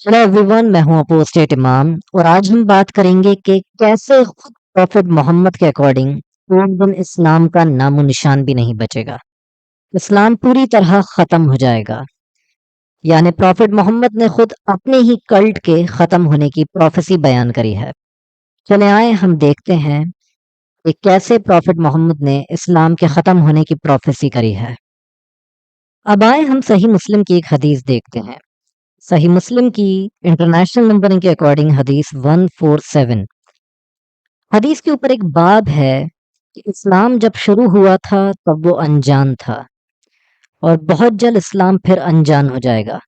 Hello everyone, मैं हूं apostate इमाम और आज हम बात करेंगे कि कैसे खुद प्रॉफिट मोहम्मद के अकॉर्डिंग एक दिन इस्लाम का नामो निशान भी नहीं बचेगा। इस्लाम पूरी तरह खत्म हो जाएगा। यानी प्रॉफिट मोहम्मद ने खुद अपने ही कल्ट के खत्म होने की प्रोफेसी बयान करी है। चले आए हम देखते हैं कि कैसे प्रॉफिट मोहम्मद ने इस्लाम के खत्म होने की प्रोफेसी करी है। अब आए हम सही मुस्लिम की एक हदीस देखते हैं। सही मुस्लिम की इंटरनेशनल नंबरिंग के अकॉर्डिंग हदीस 147। हदीस के ऊपर एक बाब है कि इस्लाम जब शुरू हुआ था तब वो अनजान था और बहुत जल्द इस्लाम फिर अनजान हो जाएगा।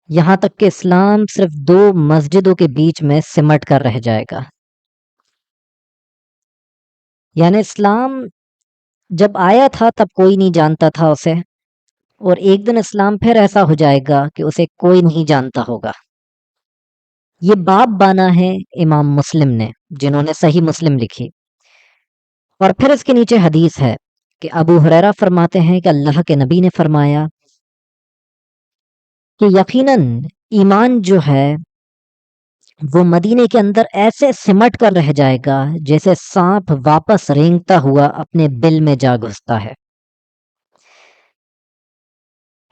यहाँ तक कि इस्लाम सिर्फ दो मस्जिदों के बीच में सिमट कर रह जाएगा। यानी इस्लाम जब आया था तब कोई नहीं जानता था उसे, और एक दिन इस्लाम फिर ऐसा हो जाएगा कि उसे कोई नहीं जानता होगा। ये बाब बाना है इमाम मुस्लिम ने, जिन्होंने सही मुस्लिम लिखी। और फिर इसके नीचे हदीस है कि अबू हुरैरा फरमाते हैं कि अल्लाह के नबी ने फरमाया कि यकीनन ईमान जो है वो मदीने के अंदर ऐसे सिमट कर रह जाएगा जैसे सांप वापस रेंगता हुआ अपने बिल में जा घुसता है।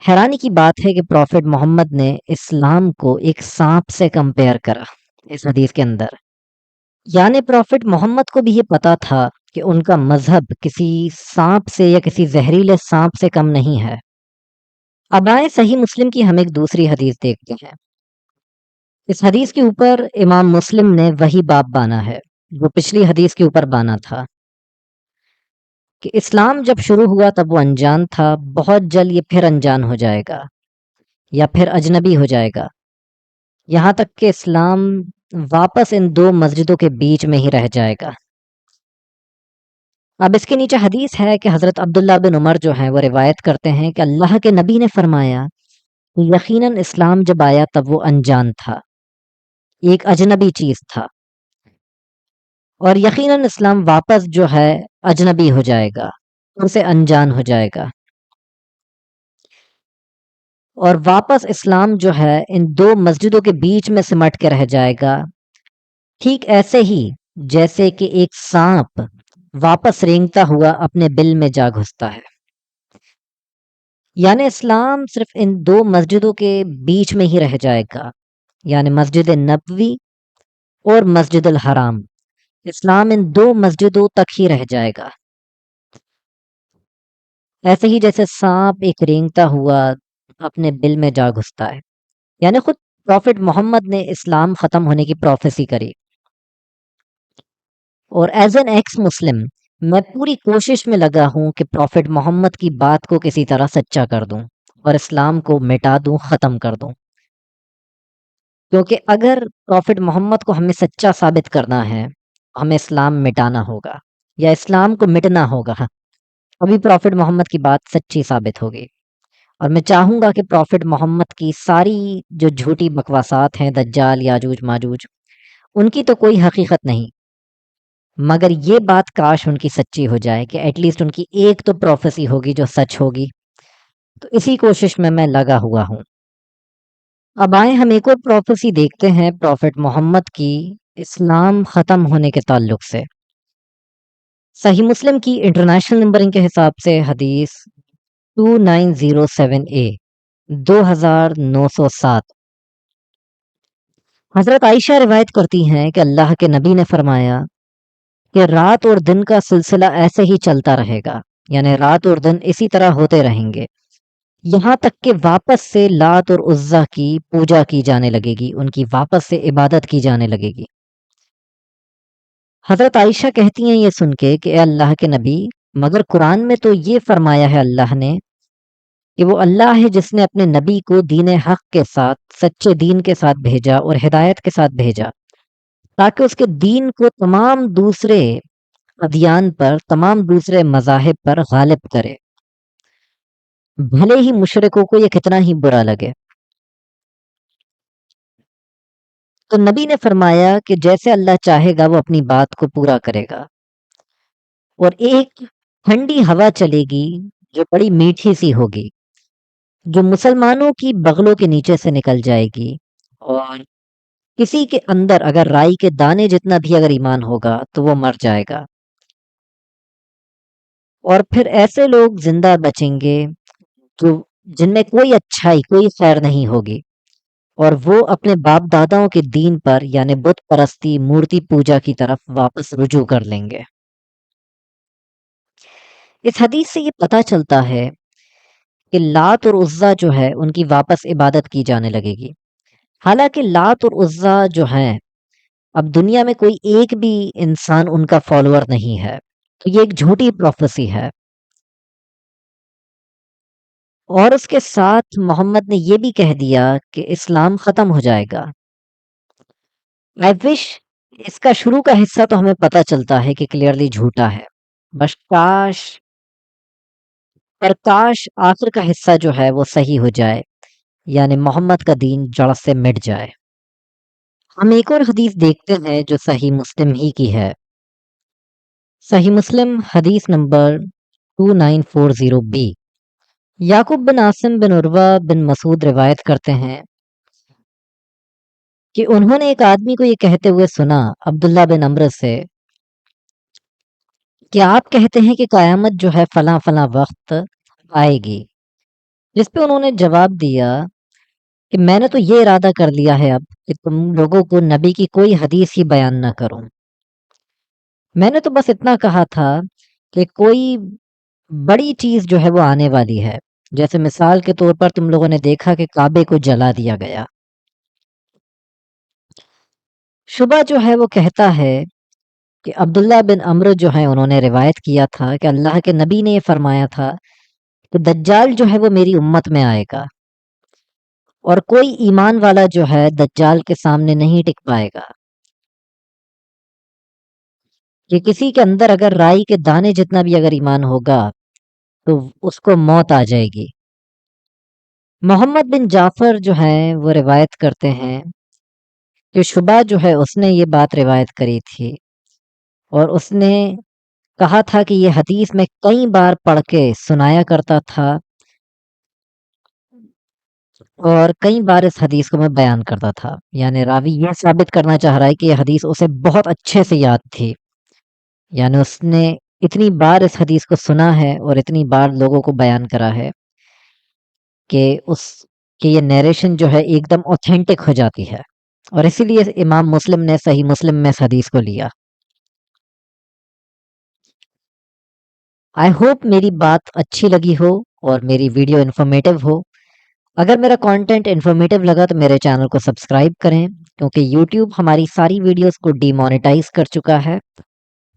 हैरानी की बात है कि प्रॉफिट मोहम्मद ने इस्लाम को एक सांप से कंपेयर करा इस हदीस के अंदर। यानी प्रॉफिट मोहम्मद को भी ये पता था कि उनका मजहब किसी सांप से या किसी जहरीले सांप से कम नहीं है। अब आए सही मुस्लिम की हम एक दूसरी हदीस देखते हैं। इस हदीस के ऊपर इमाम मुस्लिम ने वही बाब बाना है जो पिछली हदीस के ऊपर बाना था कि इस्लाम जब शुरू हुआ तब वो अनजान था, बहुत जल्द ये फिर अनजान हो जाएगा या फिर अजनबी हो जाएगा। यहाँ तक कि इस्लाम वापस इन दो मस्जिदों के बीच में ही रह जाएगा। अब इसके नीचे हदीस है कि हज़रत अब्दुल्ला बिन उमर जो हैं वो रिवायत करते हैं कि अल्लाह के नबी ने फरमाया, यकीनन इस्लाम जब आया तब वो अनजान था, एक अजनबी चीज़ था, और यकीनन इस्लाम वापस जो है अजनबी हो जाएगा, उनसे अनजान हो जाएगा, और वापस इस्लाम जो है इन दो मस्जिदों के बीच में सिमट के रह जाएगा। ठीक ऐसे ही जैसे कि एक सांप वापस रेंगता हुआ अपने बिल में जा घुसता है। यानी इस्लाम सिर्फ इन दो मस्जिदों के बीच में ही रह जाएगा, यानी मस्जिद नबवी और मस्जिद अल हराम। इस्लाम इन दो मस्जिदों तक ही रह जाएगा। ऐसे ही जैसे सांप एक रेंगता हुआ अपने बिल में जा घुसता है। यानी खुद प्रॉफिट मोहम्मद ने इस्लाम खत्म होने की प्रोफेसी करी। और एज एन एक्स मुस्लिम मैं पूरी कोशिश में लगा हूं कि प्रॉफिट मोहम्मद की बात को किसी तरह सच्चा कर दूं और इस्लाम को मिटा दूं, खत्म कर दूं। क्योंकि अगर प्रॉफिट मोहम्मद को हमें सच्चा साबित करना है, हमें इस्लाम मिटाना होगा या इस्लाम को मिटना होगा, तभी प्रॉफिट मोहम्मद की बात सच्ची साबित होगी। और मैं चाहूंगा कि प्रॉफिट मोहम्मद की सारी जो झूठी बकवासात हैं, दज्जाल, याजूज माजूज, उनकी तो कोई हकीकत नहीं, मगर ये बात काश उनकी सच्ची हो जाए कि एटलीस्ट उनकी एक तो प्रोफेसी होगी जो सच होगी। तो इसी कोशिश में मैं लगा हुआ हूँ। अब आए हम एक और प्रोफेसी देखते हैं प्रॉफिट मोहम्मद की इस्लाम खत्म होने के ताल्लुक से। सही मुस्लिम की इंटरनेशनल नंबरिंग के हिसाब से हदीस 2907 ए 2907। हजरत आयशा रिवायत करती हैं कि अल्लाह के नबी ने फरमाया कि रात और दिन का सिलसिला ऐसे ही चलता रहेगा, यानी रात और दिन इसी तरह होते रहेंगे, यहाँ तक कि वापस से लात और उज्जा की पूजा की जाने लगेगी, उनकी वापस से इबादत की जाने लगेगी। हजरत आयशा कहती हैं ये सुन के "ए अल्लाह के नबी, मगर कुरान में तो ये फरमाया है अल्लाह ने कि वो अल्लाह है जिसने अपने नबी को दीन हक के साथ, सच्चे दीन के साथ भेजा और हिदायत के साथ भेजा, ताकि उसके दीन को तमाम दूसरे अदियान पर, तमाम दूसरे मज़ाहिब पर गालिब करे, भले ही मुशरिकों को ये कितना ही बुरा लगे।" तो नबी ने फरमाया कि जैसे अल्लाह चाहेगा वो अपनी बात को पूरा करेगा, और एक ठंडी हवा चलेगी जो बड़ी मीठी सी होगी, जो मुसलमानों की बगलों के नीचे से निकल जाएगी, اور کسی کے اندر اگر رائی کے دانے جتنا بھی اگر ایمان ہوگا تو وہ مر جائے گا، اور پھر ایسے لوگ زندہ بچیں گے جو جن میں کوئی اچھائی کوئی خیر نہیں ہوگی، اور وہ اپنے باپ داداؤں کے دین پر یعنی بت پرستی مورتی پوجا کی طرف واپس رجوع کر لیں گے۔ اس حدیث سے یہ پتہ چلتا ہے کہ لات اور عزا جو ہے ان کی واپس عبادت کی جانے لگے گی، حالانکہ لات اور عزا جو ہیں اب دنیا میں کوئی ایک بھی انسان ان کا فالوور نہیں ہے، تو یہ ایک جھوٹی پروفیسی ہے۔ اور اس کے ساتھ محمد نے یہ بھی کہہ دیا کہ اسلام ختم ہو جائے گا۔ آئی وش اس کا شروع کا حصہ تو ہمیں پتہ چلتا ہے کہ کلیئرلی جھوٹا ہے، بس کاش آخر کا حصہ جو ہے وہ صحیح ہو جائے، یعنی محمد کا دین جڑ سے مٹ جائے۔ ہم ایک اور حدیث دیکھتے ہیں جو صحیح مسلم ہی کی ہے۔ صحیح مسلم حدیث نمبر 2940 یعقوب بن عاصم بن عروہ بن مسعود روایت کرتے ہیں کہ انہوں نے ایک آدمی کو یہ کہتے ہوئے سنا عبداللہ بن عمرو سے کہ آپ کہتے ہیں کہ قیامت جو ہے فلاں فلاں وقت آئے گی، جس پہ انہوں نے جواب دیا کہ میں نے تو یہ ارادہ کر لیا ہے اب کہ تم لوگوں کو نبی کی کوئی حدیث ہی بیان نہ کروں، میں نے تو بس اتنا کہا تھا کہ کوئی بڑی چیز جو ہے وہ آنے والی ہے، جیسے مثال کے طور پر تم لوگوں نے دیکھا کہ کعبے کو جلا دیا گیا۔ شبہ جو ہے وہ کہتا ہے کہ عبداللہ بن عمرو جو ہے انہوں نے روایت کیا تھا کہ اللہ کے نبی نے یہ فرمایا تھا کہ دجال جو ہے وہ میری امت میں آئے گا، اور کوئی ایمان والا جو ہے دجال کے سامنے نہیں ٹک پائے گا، کہ کسی کے اندر اگر رائی کے دانے جتنا بھی اگر ایمان ہوگا تو اس کو موت آ جائے گی۔ محمد بن جعفر جو ہیں وہ روایت کرتے ہیں کہ شبہ جو ہے اس نے یہ بات روایت کری تھی، اور اس نے کہا تھا کہ یہ حدیث میں کئی بار پڑھ کے سنایا کرتا تھا، اور کئی بار اس حدیث کو میں بیان کرتا تھا، یعنی راوی یہ ثابت کرنا چاہ رہا ہے کہ یہ حدیث اسے بہت اچھے سے یاد تھی، یعنی اس نے اتنی بار اس حدیث کو سنا ہے اور اتنی بار لوگوں کو بیان کرا ہے کہ یہ نیریشن جو ہے ایک دم اوتھینٹک ہو جاتی ہے، اور اسی لیے امام مسلم نے صحیح مسلم میں اس حدیث کو لیا۔ آئی ہوپ میری بات اچھی لگی ہو اور میری ویڈیو انفارمیٹیو ہو۔ اگر میرا کانٹینٹ انفارمیٹیو لگا تو میرے چینل کو سبسکرائب کریں، کیونکہ یوٹیوب ہماری ساری ویڈیوز کو ڈی مونیٹائز کر چکا ہے،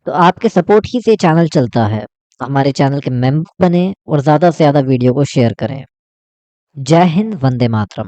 تو آپ کے سپورٹ ہی سے چینل چلتا ہے، تو ہمارے چینل کے ممبر بنیں اور زیادہ سے زیادہ ویڈیو کو شیئر کریں۔ جے ہند، وندے ماترم۔